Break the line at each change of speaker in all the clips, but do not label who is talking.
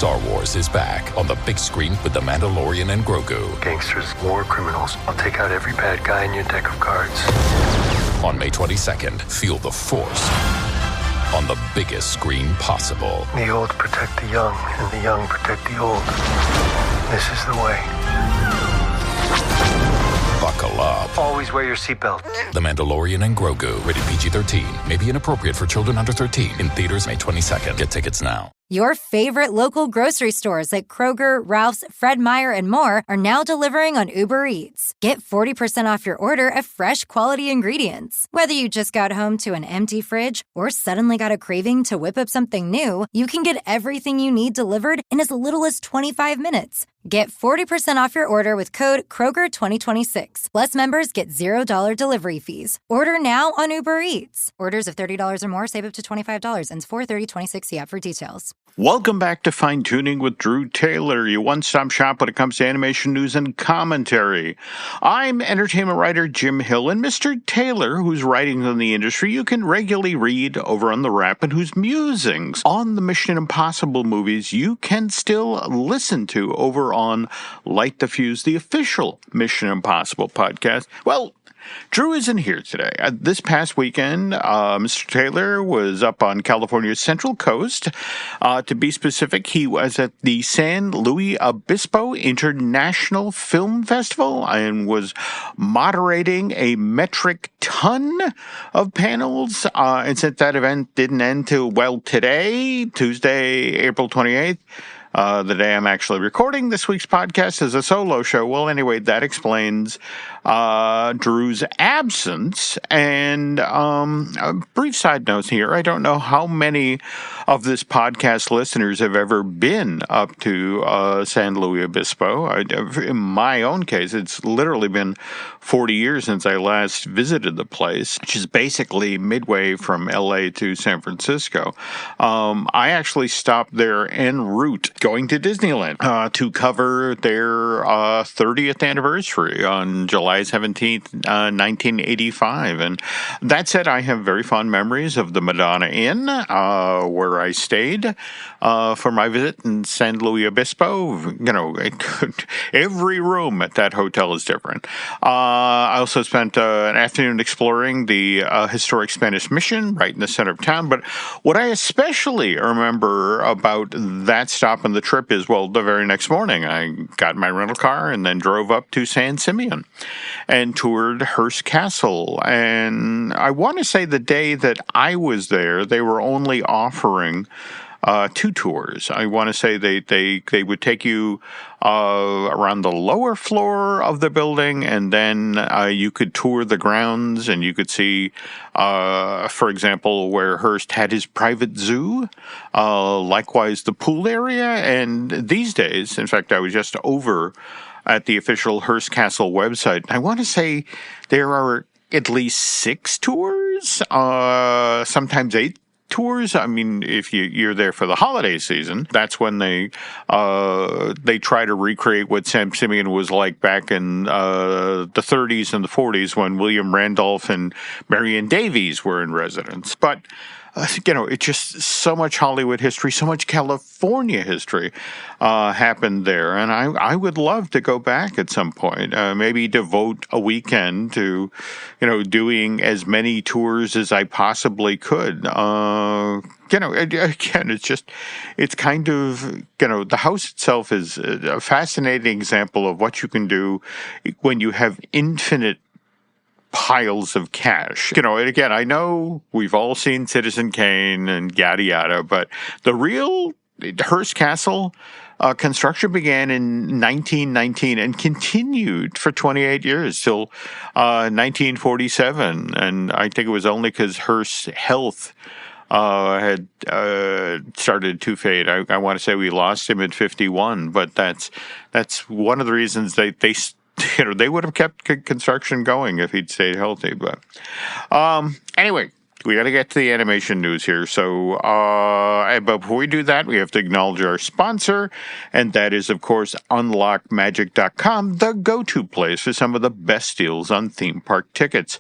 Star Wars is back on the big screen with The Mandalorian and Grogu.
Gangsters, war criminals. I'll take out every bad guy in your deck of cards.
On May 22nd, feel the Force on the biggest screen possible.
The old protect the young, and the young protect the old. This is the way.
Buckle up.
Always wear your seatbelt.
The Mandalorian and Grogu. Rated PG-13. May be inappropriate for children under 13. In theaters May 22nd. Get tickets now.
Your favorite local grocery stores like Kroger, Ralph's, Fred Meyer, and more are now delivering on Uber Eats. Get 40% off your order of fresh, quality ingredients. Whether you just got home to an empty fridge or suddenly got a craving to whip up something new, you can get everything you need delivered in as little as 25 minutes. Get 40% off your order with code Kroger2026. Plus, members get $0 delivery fees. Order now on Uber Eats. Orders of $30 or more save up to $25. Ends 4/30/26. See app for details.
Welcome back to Fine Tuning with Drew Taylor, your one-stop shop when it comes to animation news and commentary. I'm entertainment writer Jim Hill, and Mr. Taylor, whose writings on the industry you can regularly read over on The Wrap, and whose musings on the Mission Impossible movies you can still listen to over on Light the Fuse, the official Mission Impossible podcast. Well, Drew isn't here today. This past weekend, Mr. Taylor was up on California's Central Coast. To be specific, he was at the San Luis Obispo International Film Festival and was moderating a metric ton of panels. And since that event didn't end till, well, today, Tuesday, April 28th, the day I'm actually recording this week's podcast is a solo show. Well, anyway, that explains Drew's absence. And a brief side note here. I don't know how many of this podcast listeners have ever been up to San Luis Obispo. In my own case, it's literally been 40 years since I last visited the place, which is basically midway from LA to San Francisco. I actually stopped there en route going to Disneyland to cover their 30th anniversary on July 17th, 1985. And that said, I have very fond memories of the Madonna Inn, where I stayed for my visit in San Luis Obispo. You know, every room at that hotel is different. I also spent an afternoon exploring the historic Spanish Mission right in the center of town. But what I especially remember about that stop on the trip is, well, the very next morning I got my rental car and then drove up to San Simeon and toured Hearst Castle. And I want to say the day that I was there, they were only offering 2 tours. I want to say they would take you around the lower floor of the building, and then you could tour the grounds, and you could see, for example, where Hearst had his private zoo, likewise the pool area. And these days, in fact, I was just over at the official Hearst Castle website. I want to say there are at least 6 tours, sometimes 8 tours. I mean, if you're there for the holiday season, that's when they try to recreate what San Simeon was like back in the 30s and the 40s when William Randolph and Marion Davies were in residence. But it's just so much Hollywood history, so much California history happened there. And I would love to go back at some point, maybe devote a weekend to, doing as many tours as I possibly could. Again, it's kind of, the house itself is a fascinating example of what you can do when you have infinite piles of cash. And again, I know we've all seen Citizen Kane and yada yada, but the real Hearst Castle construction began in 1919 and continued for 28 years till 1947. And I think it was only because Hearst's health had started to fade. I want to say we lost him at 51, but that's one of the reasons they would have kept construction going if he'd stayed healthy. But anyway, we got to get to the animation news here. So, but before we do that, we have to acknowledge our sponsor, and that is, of course, UnlockMagic.com, the go-to place for some of the best deals on theme park tickets.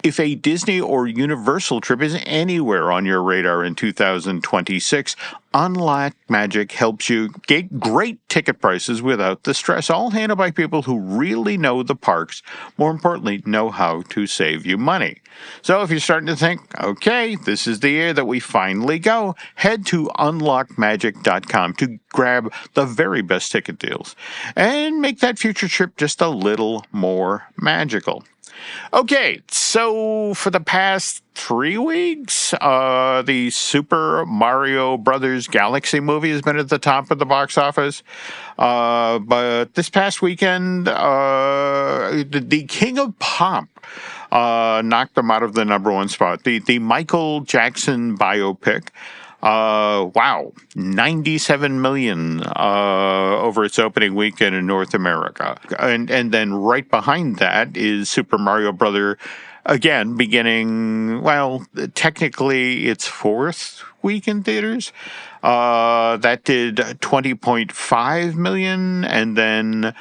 If a Disney or Universal trip is anywhere on your radar in 2026, Unlock Magic helps you get great ticket prices without the stress, all handled by people who really know the parks, more importantly, know how to save you money. So if you're starting to think, okay, this is the year that we finally go, head to unlockmagic.com to grab the very best ticket deals and make that future trip just a little more magical. Okay, so for the past 3 weeks, the Super Mario Brothers Galaxy movie has been at the top of the box office. But this past weekend, the King of Pop knocked them out of the number one spot. The Michael Jackson biopic. 97 million over its opening weekend in North America. And then right behind that is Super Mario Brother, again, beginning, technically its fourth week in theaters. That did 20.5 million, and then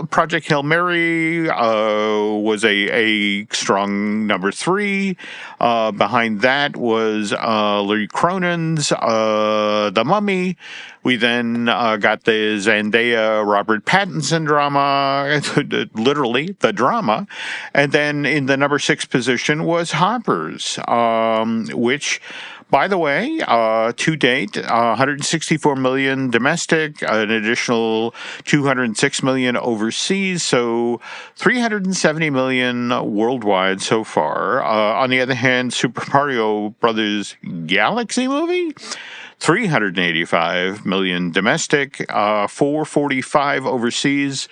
Project Hail Mary was a strong number 3. Behind that was Lee Cronin's The Mummy. We then got the Zendaya Robert Pattinson drama, literally the drama. And then in the number 6 position was Hoppers, which, by the way, to date, 164 million domestic, an additional 206 million overseas, so 370 million worldwide so far. On the other hand, Super Mario Brothers Galaxy movie, 385 million domestic, 445 overseas.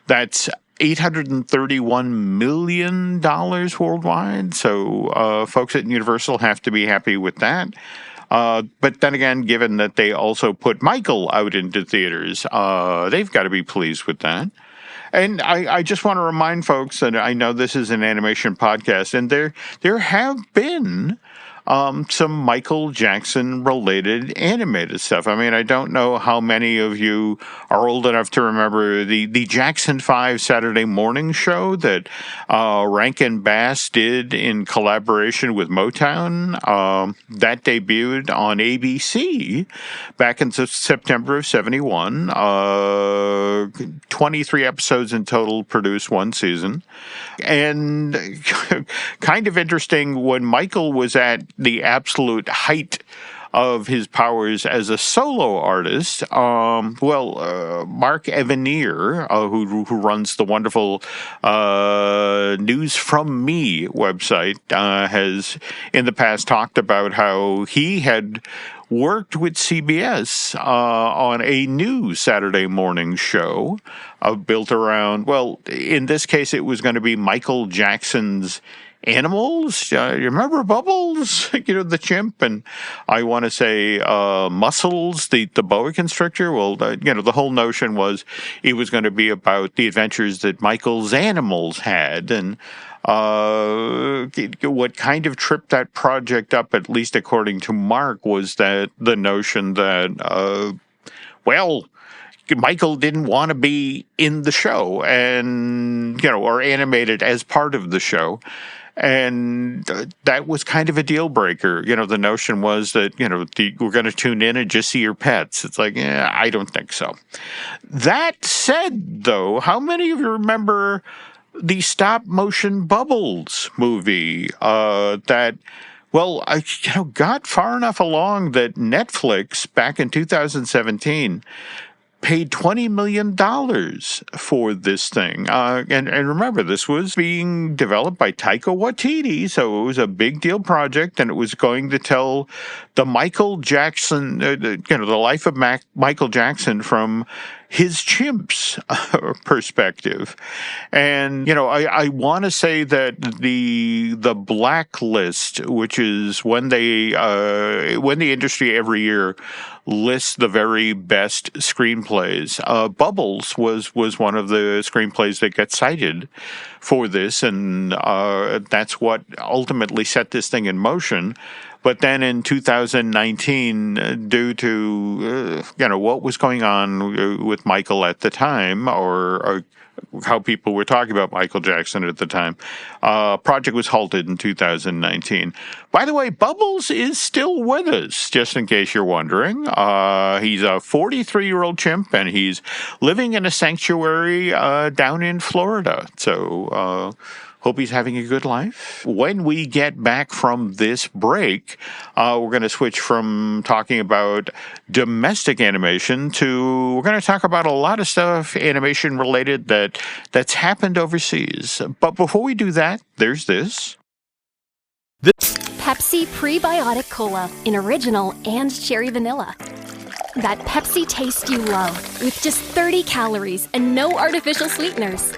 That's $831 million worldwide. So folks at Universal have to be happy with that. But then again, given that they also put Michael out into theaters, they've got to be pleased with that. And I just want to remind folks that I know this is an animation podcast, and there have been some Michael Jackson-related animated stuff. I mean, I don't know how many of you are old enough to remember the Jackson 5 Saturday morning show that Rankin Bass did in collaboration with Motown. That debuted on ABC back in September of 71. 23 episodes in total, produced one season. And kind of interesting, when Michael was at the absolute height of his powers as a solo artist, Mark Evanier, who runs the wonderful News From Me website, has in the past talked about how he had worked with CBS on a new Saturday morning show built around, in this case, it was going to be Michael Jackson's animals. You remember Bubbles, the chimp, and I want to say Muscles, the boa constrictor. Well, the whole notion was it was going to be about the adventures that Michael's animals had, and what kind of tripped that project up, at least according to Mark, was that the notion that, Michael didn't want to be in the show and, or animated as part of the show. And that was kind of a deal breaker. The notion was that, we're going to tune in and just see your pets. It's like, I don't think so. That said, though, how many of you remember the stop-motion Bubbles movie that, got far enough along that Netflix, back in 2017, paid $20 million for this thing. And remember, this was being developed by Taika Waititi, so it was a big deal project, and it was going to tell the Michael Jackson, the life of Michael Jackson from his chimp's perspective. And, I want to say that the blacklist, which is when the industry every year lists the very best screenplays, Bubbles was one of the screenplays that got cited for this, and that's what ultimately set this thing in motion. But then in 2019, due to, what was going on with Michael at the time, or how people were talking about Michael Jackson at the time, project was halted in 2019. By the way, Bubbles is still with us, just in case you're wondering. He's a 43-year-old chimp, and he's living in a sanctuary down in Florida. So hope he's having a good life. When we get back from this break, we're going to switch from talking about domestic animation to we're going to talk about a lot of stuff animation related that's happened overseas. But before we do that, there's this.
Pepsi Prebiotic Cola in original and cherry vanilla. That Pepsi taste you love with just 30 calories and no artificial sweeteners.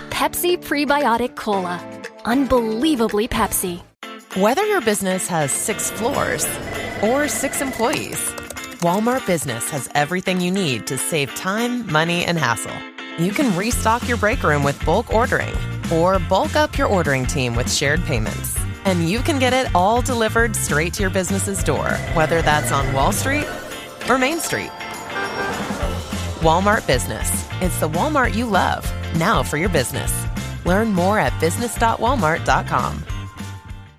Pepsi Prebiotic Cola. Unbelievably Pepsi.
Whether your business has 6 floors or 6 employees, Walmart Business has everything you need to save time, money, and hassle. You can restock your break room with bulk ordering or bulk up your ordering team with shared payments. And you can get it all delivered straight to your business's door, whether that's on Wall Street or Main Street. Walmart Business. It's the Walmart you love, now for your business. Learn more at business.walmart.com.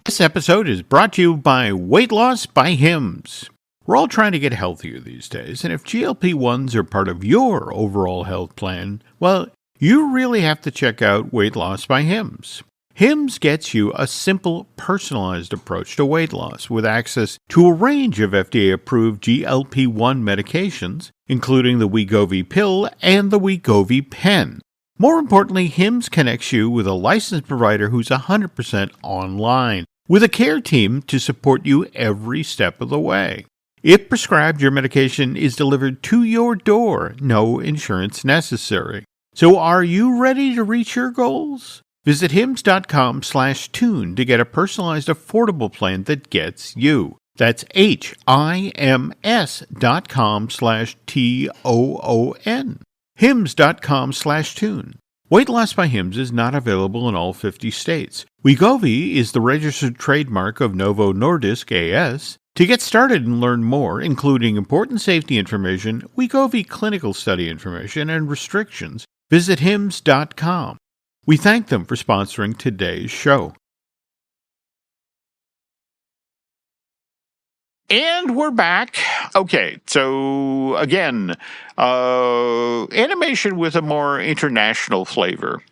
This episode is brought to you by Weight Loss by Hims. We're all trying to get healthier these days, and if GLP-1s are part of your overall health plan, well, you really have to check out Weight Loss by Hims. Hims gets you a simple, personalized approach to weight loss with access to a range of FDA-approved GLP-1 medications, including the Wegovy pill and the Wegovy pen. More importantly, Hims connects you with a licensed provider who's 100% online, with a care team to support you every step of the way. If prescribed, your medication is delivered to your door, no insurance necessary. So are you ready to reach your goals? Visit hims.com/tune to get a personalized, affordable plan that gets you. That's HIMS.com/TOON. hims.com/tune. Weight Loss by Hims is not available in all 50 states. Wegovy is the registered trademark of Novo Nordisk AS. To get started and learn more, including important safety information, Wegovy clinical study information, and restrictions, visit hims.com. We thank them for sponsoring today's show. And we're back. Okay, so again, animation with a more international flavor.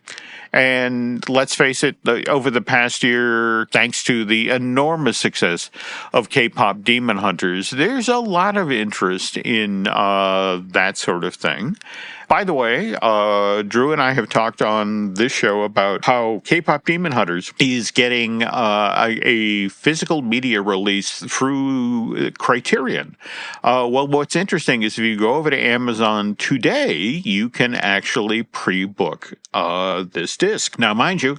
And let's face it, over the past year, thanks to the enormous success of K-pop Demon Hunters, there's a lot of interest in that sort of thing. By the way, Drew and I have talked on this show about how K-pop Demon Hunters is getting a physical media release through Criterion. Well, what's interesting is if you go over to Amazon today, you can actually pre-book this disc. Now, mind you,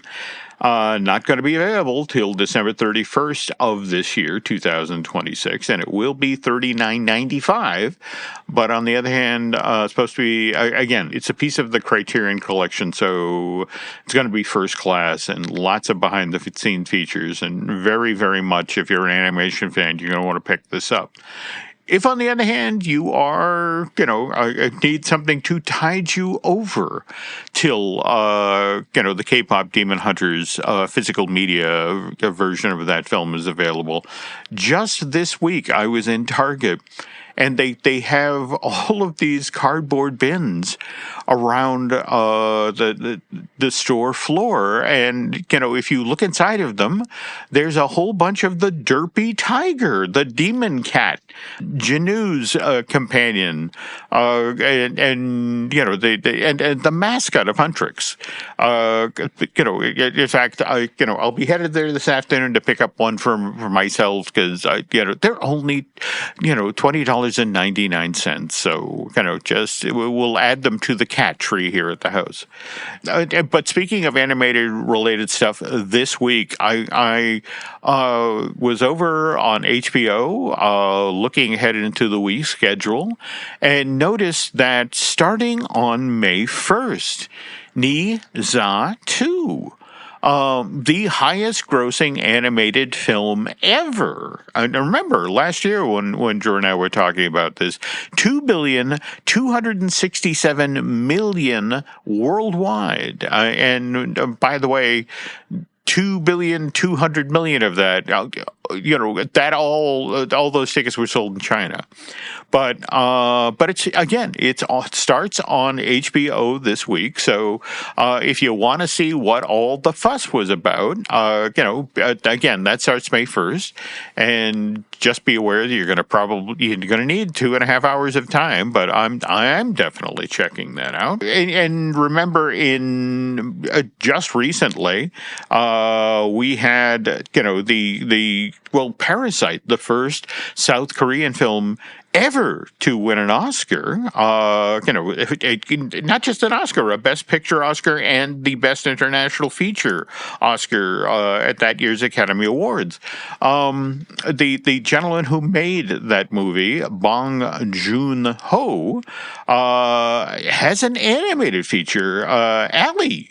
not going to be available till December 31st of this year, 2026, and it will be $39.95. But on the other hand, it's supposed to be, again, it's a piece of the Criterion collection, so it's going to be first class and lots of behind-the-scenes features, and very, very much, if you're an animation fan, you're going to want to pick this up. If, on the other hand, you are, need something to tide you over till, the K-pop Demon Hunters physical media version of that film is available. Just this week, I was in Target, and they have all of these cardboard bins around the store floor, and if you look inside of them, there's a whole bunch of the Derpy Tiger, the demon cat, Janu's companion, and the mascot of Huntrix. In fact, I'll be headed there this afternoon to pick up one for myself because they're only $20.99. So we'll add them to the cat tree here at the house. But speaking of animated related stuff, this week I was over on HBO looking ahead into the week schedule and noticed that starting on May 1st, Ni Za 2 the highest grossing animated film ever. And remember, last year when Drew and I were talking about this, $2,267,000,000 worldwide. And by the way, $2,200,000,000 of that, that all those tickets were sold in China. But it starts on HBO this week. So if you want to see what all the fuss was about, again, that starts May 1st, and just be aware that you're going to need 2.5 hours of time. But I'm definitely checking that out. And remember, just recently, we had Parasite, the first South Korean film ever to win an Oscar, not just an Oscar, a Best Picture Oscar and the Best International Feature Oscar at that year's Academy Awards. The gentleman who made that movie, Bong Joon Ho, has an animated feature, Ally,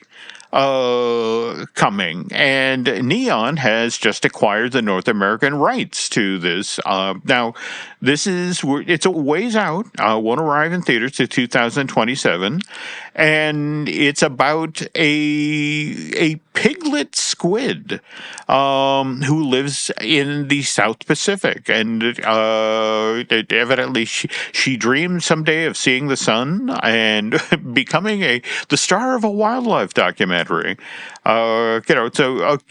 coming, and Neon has just acquired the North American rights to this. Now, it's a ways out. Won't arrive in theaters to 2027, and it's about a piglet squid who lives in the South Pacific, and evidently she dreams someday of seeing the sun and becoming the star of a wildlife documentary.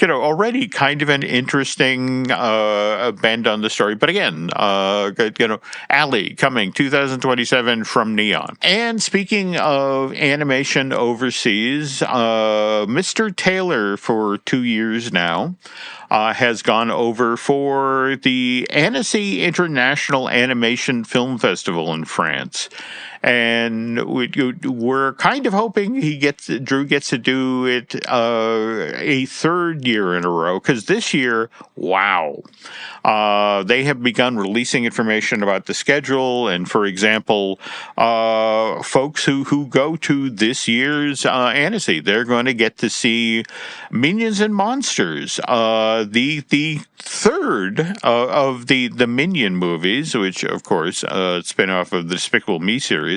Already kind of an interesting bend on the story. But again, Ally coming 2027 from Neon. And speaking of animation overseas, Mr. Taylor for 2 years now has gone over for the Annecy International Animation Film Festival in France. And we're kind of hoping Drew gets to do it a third year in a row, because this year, wow, they have begun releasing information about the schedule. And for example, folks who go to this year's Annecy, they're going to get to see Minions and Monsters, the third of the Minion movies, which of course spin off of the Despicable Me series.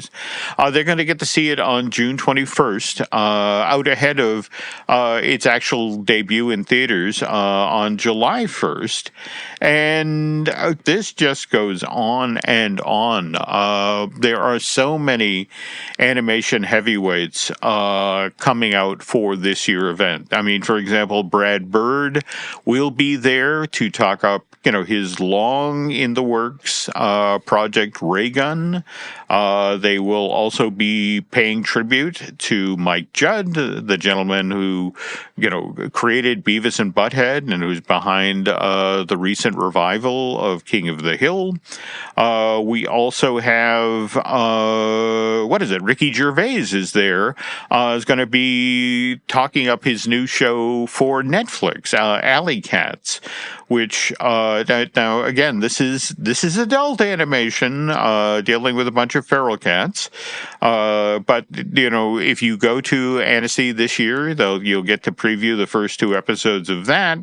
They're going to get to see it on June 21st, out ahead of its actual debut in theaters on July 1st. And this just goes on and on. There are so many animation heavyweights coming out for this year event. I mean, for example, Brad Bird will be there to talk up his long in the works project Raygun. They will also be paying tribute to Mike Judd, the gentleman who, created Beavis and Butthead and who's behind the recent revival of King of the Hill. We also have, Ricky Gervais is there, is going to be talking up his new show for Netflix, Alley Cats, which, now again, this is adult animation, dealing with a bunch of feral cats. But if you go to Annecy this year, you'll get to preview the first 2 episodes of that.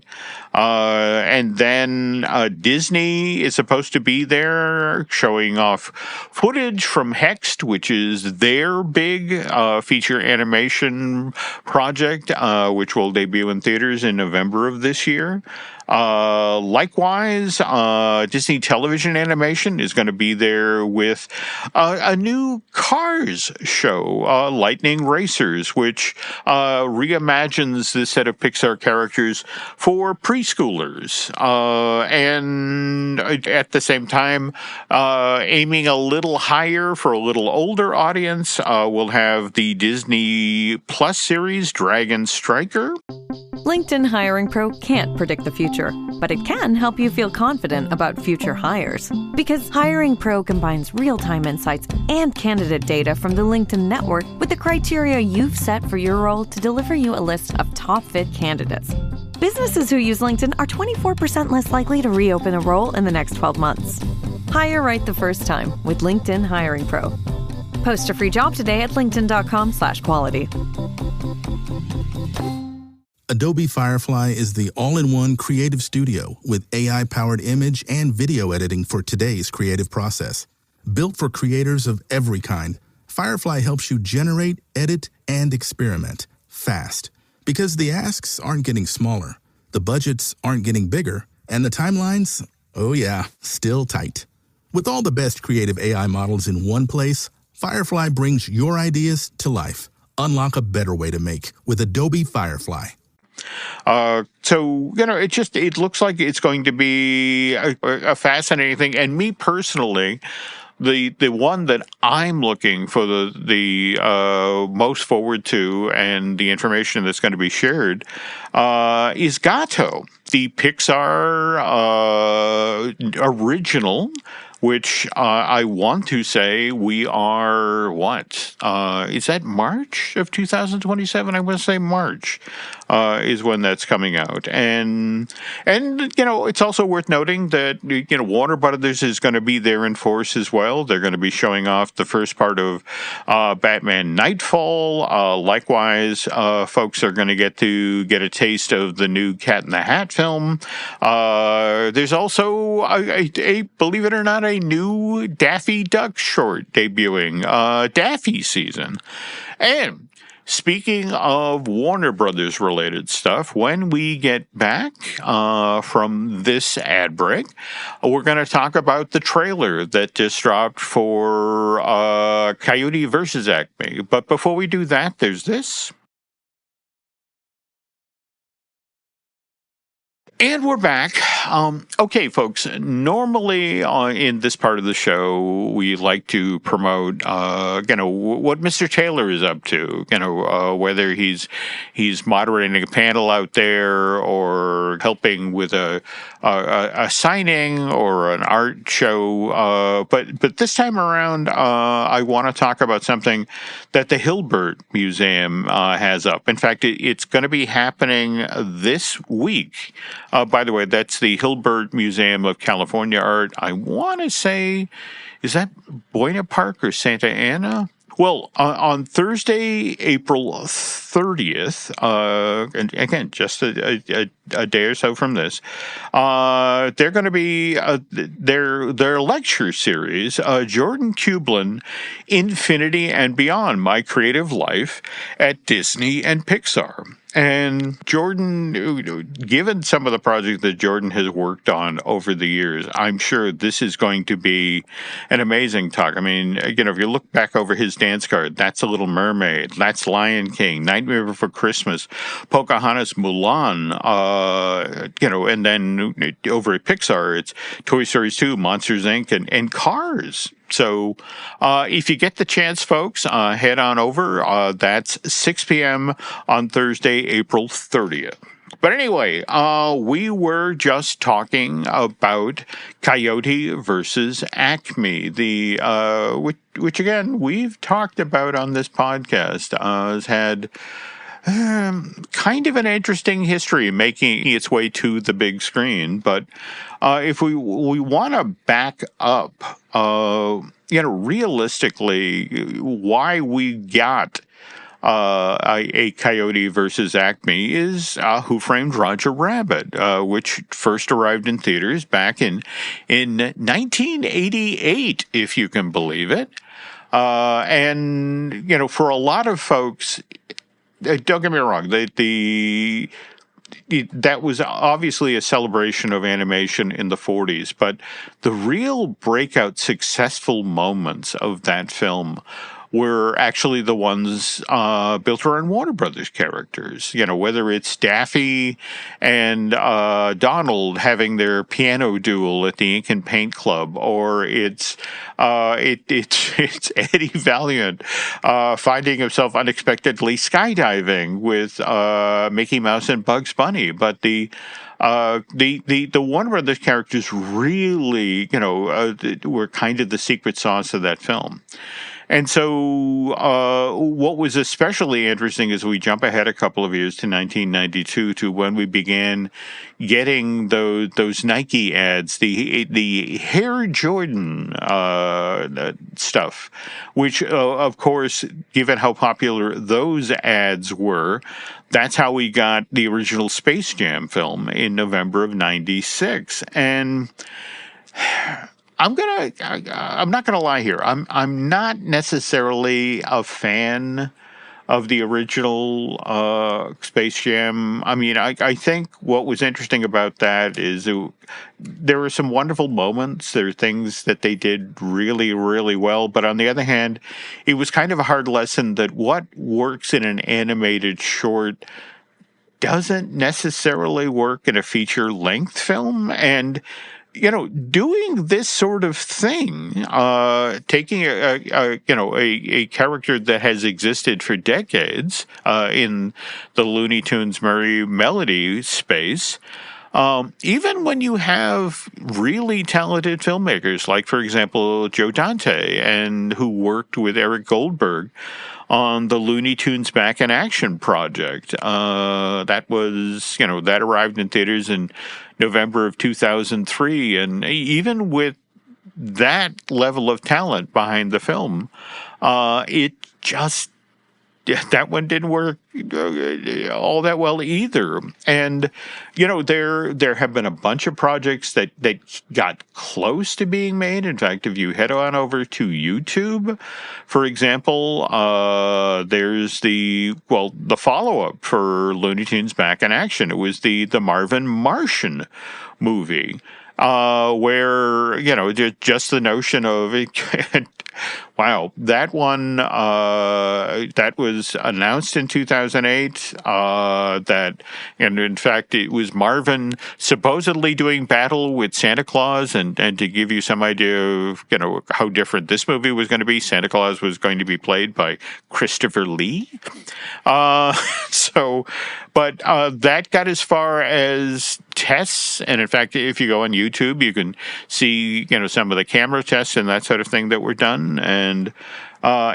And then Disney is supposed to be there showing off footage from Hexed, which is their big feature animation project, which will debut in theaters in November of this year. Likewise, Disney Television Animation is going to be there with a new Cars show, Lightning Racers, which reimagines this set of Pixar characters for preschoolers, and at the same time aiming a little higher for a little older audience. We'll have the Disney Plus series Dragon Striker.
LinkedIn Hiring Pro can't predict the future, but it can help you feel confident about future hires. Because Hiring Pro combines real-time insights and candidate data from the LinkedIn network with the criteria you've set for your role to deliver you a list of top-fit candidates. Businesses who use LinkedIn are 24% less likely to reopen a role in the next 12 months. Hire right the first time with LinkedIn Hiring Pro. Post a free job today at linkedin.com/quality.
Adobe Firefly is the all-in-one creative studio with AI-powered image and video editing for today's creative process. Built for creators of every kind, Firefly helps you generate, edit, and experiment fast. Because the asks aren't getting smaller, the budgets aren't getting bigger, and the timelines, oh yeah, still tight. With all the best creative AI models in one place, Firefly brings your ideas to life. Unlock a better way to make with Adobe Firefly.
So, it looks like it's going to be a fascinating thing. And me personally, the one that I'm looking for the most forward to, and the information that's going to be shared, is Gatto, the Pixar original, which I want to say we are, is that March of 2027? I want to say March is when that's coming out. And it's also worth noting that, Warner Brothers is going to be there in force as well. They're going to be showing off the first part of Batman Nightfall. Likewise, folks are going to get a taste of the new Cat in the Hat film. There's also, believe it or not, a new Daffy Duck short debuting, Daffy Season. And speaking of Warner Brothers related stuff, when we get back from this ad break, we're going to talk about the trailer that just dropped for Coyote versus Acme. But before we do that, there's this. And we're back. Okay, folks, normally in this part of the show, we like to promote, what Mr. Taylor is up to, whether he's moderating a panel out there or helping with a signing or an art show. But this time around, I want to talk about something that the Hilbert Museum has up. In fact, it's going to be happening this week. By the way, that's the Hilbert Museum of California Art. I want to say, is that Buena Park or Santa Ana? Well, on Thursday, April 30th, and again, just a day or so from this, they're going to be their lecture series, Jordan Kublin, Infinity and Beyond, My Creative Life at Disney and Pixar. And Jordan, given some of the projects that Jordan has worked on over the years, I'm sure this is going to be an amazing talk. I mean, if you look back over his dance card, that's A Little Mermaid, that's Lion King, Nightmare Before Christmas, Pocahontas, Mulan, and then over at Pixar, it's Toy Story 2, Monsters, Inc., and Cars. So if you get the chance, folks, head on over. That's 6 p.m. on Thursday, April 30th. But anyway, we were just talking about Coyote versus Acme, which again, we've talked about on this podcast, has had kind of an interesting history making its way to the big screen. But if we want to back up, realistically, why we got a Coyote versus Acme is Who Framed Roger Rabbit, which first arrived in theaters back in 1988, if you can believe it. And for a lot of folks, don't get me wrong, that was obviously a celebration of animation in the 40s, but the real breakout successful moments of that film were actually the ones built around Warner Brothers characters. Whether it's Daffy and Donald having their piano duel at the Ink and Paint Club, or it's Eddie Valiant finding himself unexpectedly skydiving with Mickey Mouse and Bugs Bunny. But the Warner Brothers characters really, were kind of the secret sauce of that film. And so what was especially interesting is we jump ahead a couple of years to 1992 to when we began getting those Nike ads, the Air Jordan stuff, which, of course, given how popular those ads were, that's how we got the original Space Jam film in November of 96. And I'm not gonna lie here. I'm not necessarily a fan of the original Space Jam. I mean, I think what was interesting about that is there were some wonderful moments. There are things that they did really, really well. But on the other hand, it was kind of a hard lesson that what works in an animated short doesn't necessarily work in a feature-length film. And doing this sort of thing, taking a character that has existed for decades in the Looney Tunes Merry Melody space, even when you have really talented filmmakers, like, for example, Joe Dante, and who worked with Eric Goldberg on the Looney Tunes Back in Action project. That arrived in theaters in November of 2003. And even with that level of talent behind the film, that one didn't work all that well either. And, there have been a bunch of projects that got close to being made. In fact, if you head on over to YouTube, for example, there's the follow-up for Looney Tunes Back in Action. It was the Marvin Martian movie, where, just the notion of it. Wow, that one that was announced in 2008. And in fact, it was Marvin supposedly doing battle with Santa Claus, and to give you some idea of how different this movie was going to be, Santa Claus was going to be played by Christopher Lee. But that got as far as tests, and in fact, if you go on YouTube, you can see some of the camera tests and that sort of thing that were done. And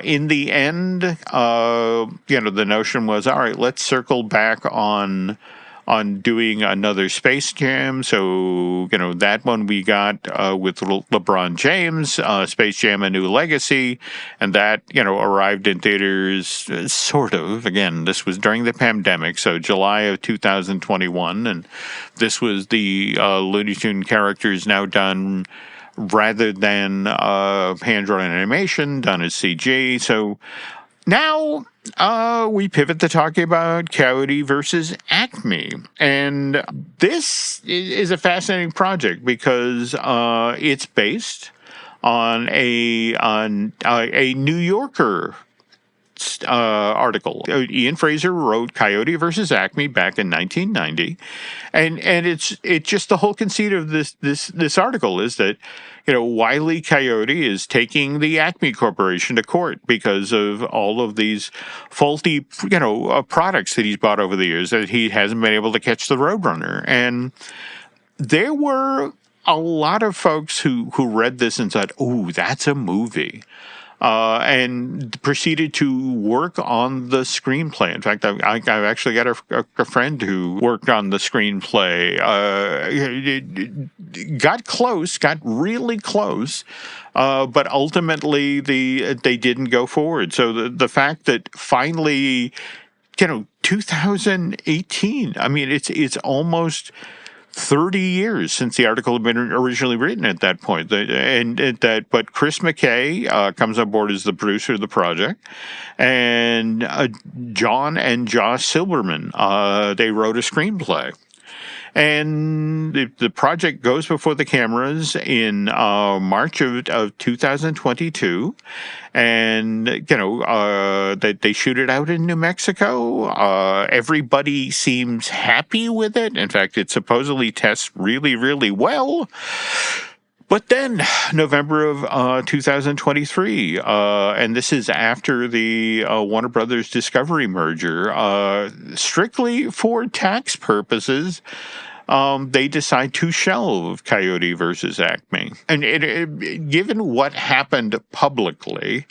in the end, the notion was, all right, let's circle back on doing another Space Jam. So, that one we got with LeBron James, Space Jam: A New Legacy, and that, arrived in theaters sort of. Again, this was during the pandemic, so July of 2021, and this was the Looney Tune characters now done rather than hand-drawn animation, done as CG. So now we pivot to talking about Coyote versus Acme. And this is a fascinating project because it's based on a New Yorker article. Ian Fraser wrote Coyote versus Acme back in 1990, and it's just the whole conceit of this article is that Wile E. Coyote is taking the Acme Corporation to court because of all of these faulty products that he's bought over the years that he hasn't been able to catch the Roadrunner. And there were a lot of folks who read this and said, "Oh, that's a movie." And proceeded to work on the screenplay. In fact, I've actually got a friend who worked on the screenplay. Got really close, but ultimately they didn't go forward. So the fact that finally, 2018. I mean, it's almost 30 years since the article had been originally written at that point. But Chris McKay comes on board as the producer of the project, and John and Josh Silverman, they wrote a screenplay. And the project goes before the cameras in March of 2022, and they shoot it out in New Mexico. Everybody seems happy with it. In fact, it supposedly tests really, really well. But then November of 2023, and this is after the Warner Brothers Discovery merger, strictly for tax purposes, they decide to shelve Coyote versus Acme. And given what happened publicly,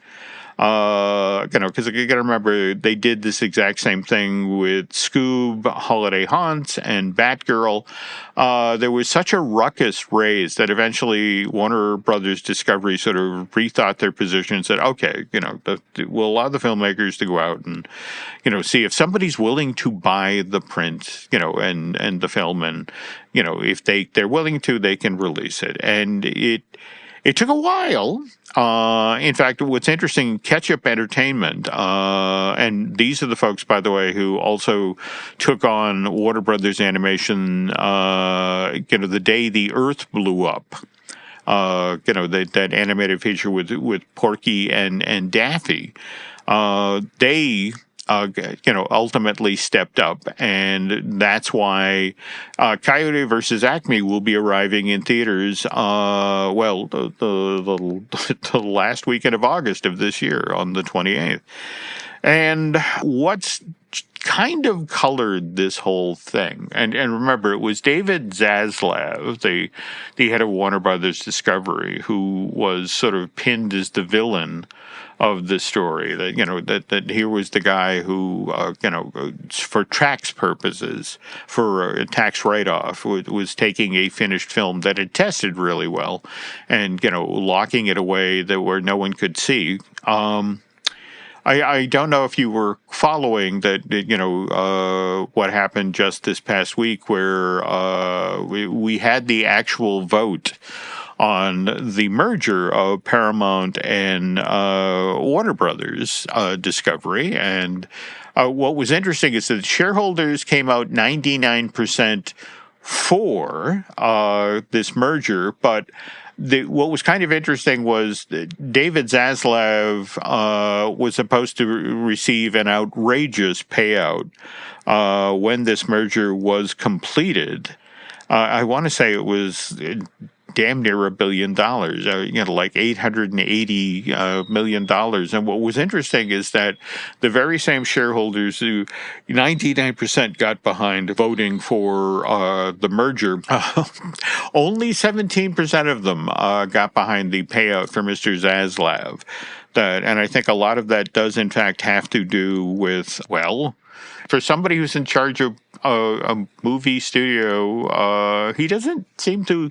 Because you got to remember, they did this exact same thing with Scoob, Holiday Haunts, and Batgirl. There was such a ruckus raised that eventually Warner Brothers Discovery sort of rethought their position and said, okay, we'll allow the filmmakers to go out and, see if somebody's willing to buy the print, and the film, and, if they're willing to, they can release it. And it took a while. In fact, what's interesting, Ketchup Entertainment, and these are the folks, by the way, who also took on Warner Brothers Animation, the day the Earth blew up. That animated feature with Porky and Daffy. They ultimately stepped up, and that's why Coyote versus Acme will be arriving in theaters, the last weekend of August of this year on the 28th. And what's kind of colored this whole thing, and remember, it was David Zaslav, the head of Warner Brothers Discovery, who was sort of pinned as the villain of the story, that here was the guy who, for tax purposes, for a tax write-off, was taking a finished film that had tested really well and, locking it away where no one could see. I don't know if you were following that, what happened just this past week where we had the actual vote on the merger of Paramount and Warner Brothers Discovery. And what was interesting is that shareholders came out 99% for this merger, but what was kind of interesting was that David Zaslav was supposed to receive an outrageous payout when this merger was completed. I want to say it was damn near $1 billion, like $880 million. And what was interesting is that the very same shareholders who 99% got behind voting for the merger, only 17% of them got behind the payout for Mr. Zaslav. And I think a lot of that does, in fact, have to do with, for somebody who's in charge of a movie studio, he doesn't seem to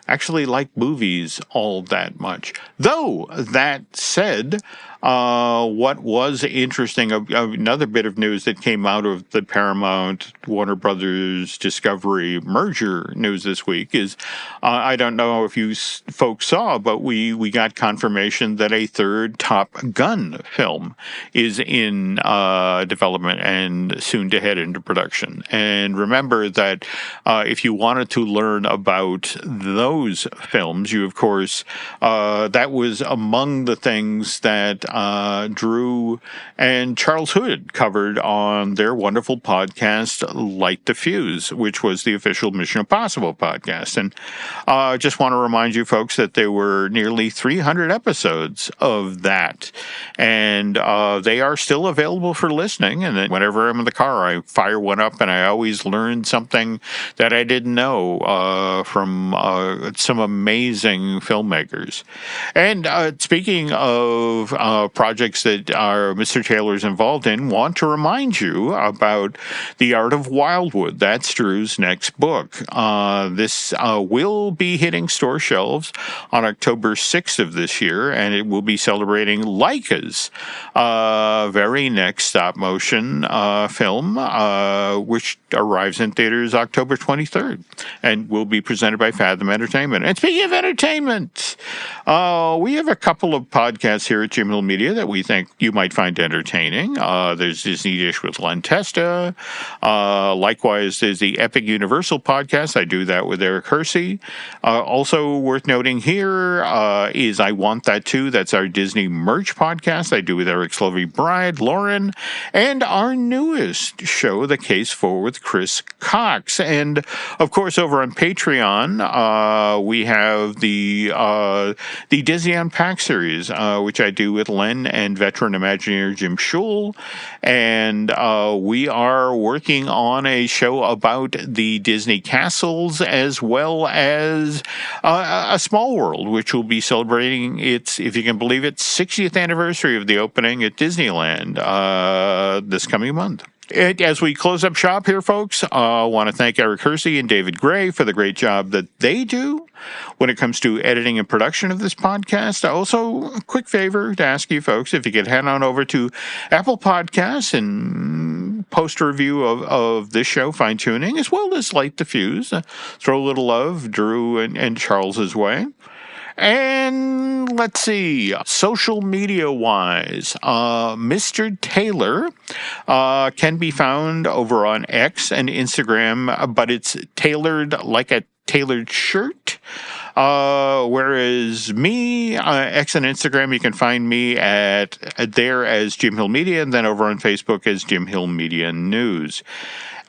actually like movies all that much. Though, that said, what was interesting, another bit of news that came out of the Paramount Warner Brothers Discovery merger news this week is, I don't know if you folks saw, but we got confirmation that a third Top Gun film is in development and soon to head into production. And remember that if you wanted to learn about those films, you, of course, that was among the things that Drew and Charles Hood covered on their wonderful podcast, Light the Fuse, which was the official Mission Impossible podcast. And I just want to remind you folks that there were nearly 300 episodes of that. And they are still available for listening. And then whenever I'm in the car, I fire one up, and I always learn something that I didn't know from some amazing filmmakers. And speaking of projects that Mr. Taylor's involved in, want to remind you about The Art of Wildwood. That's Drew's next book. This will be hitting store shelves on October 6th of this year, and it will be celebrating Leica's very next stop-motion film, which arrives in theaters October 23rd, and will be presented by Fathom Entertainment. And speaking of entertainment, we have a couple of podcasts here at Jim Hill Media that we think you might find entertaining. There's Disney Dish with Len Testa. Likewise, there's the Epic Universal podcast. I do that with Eric Hersey. Also worth noting here is I Want That Too. That's our Disney merch podcast I do with Eric Slovey Bride, Lauren, and our newest show, The Case For with Chris Cox. And, of course, over on Patreon, we have the Disney Unpacked series, which I do with Len Glenn and veteran Imagineer Jim Schul. And we are working on a show about the Disney castles, as well as A Small World, which will be celebrating its, if you can believe it, 60th anniversary of the opening at Disneyland this coming month. As we close up shop here, folks, I want to thank Eric Hersey and David Gray for the great job that they do when it comes to editing and production of this podcast. Also, a quick favor to ask you folks, if you could head on over to Apple Podcasts and post a review of this show, Fine Tuning, as well as Light the Fuse. Throw a little love Drew and Charles's way. And let's see, social media-wise, Mr. Taylor can be found over on X and Instagram, but it's tailored like a tailored shirt. Whereas me, X and Instagram, you can find me there as Jim Hill Media, and then over on Facebook as Jim Hill Media News.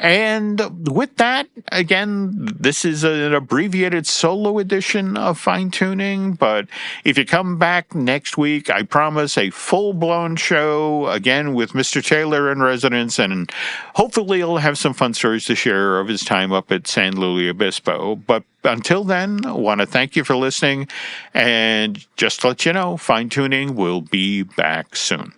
And with that, again, this is an abbreviated solo edition of Fine Tuning, but if you come back next week, I promise a full-blown show, again, with Mr. Taylor in residence, and hopefully he'll have some fun stories to share of his time up at San Luis Obispo. But until then, I want to thank you for listening, and just to let you know, Fine Tuning will be back soon.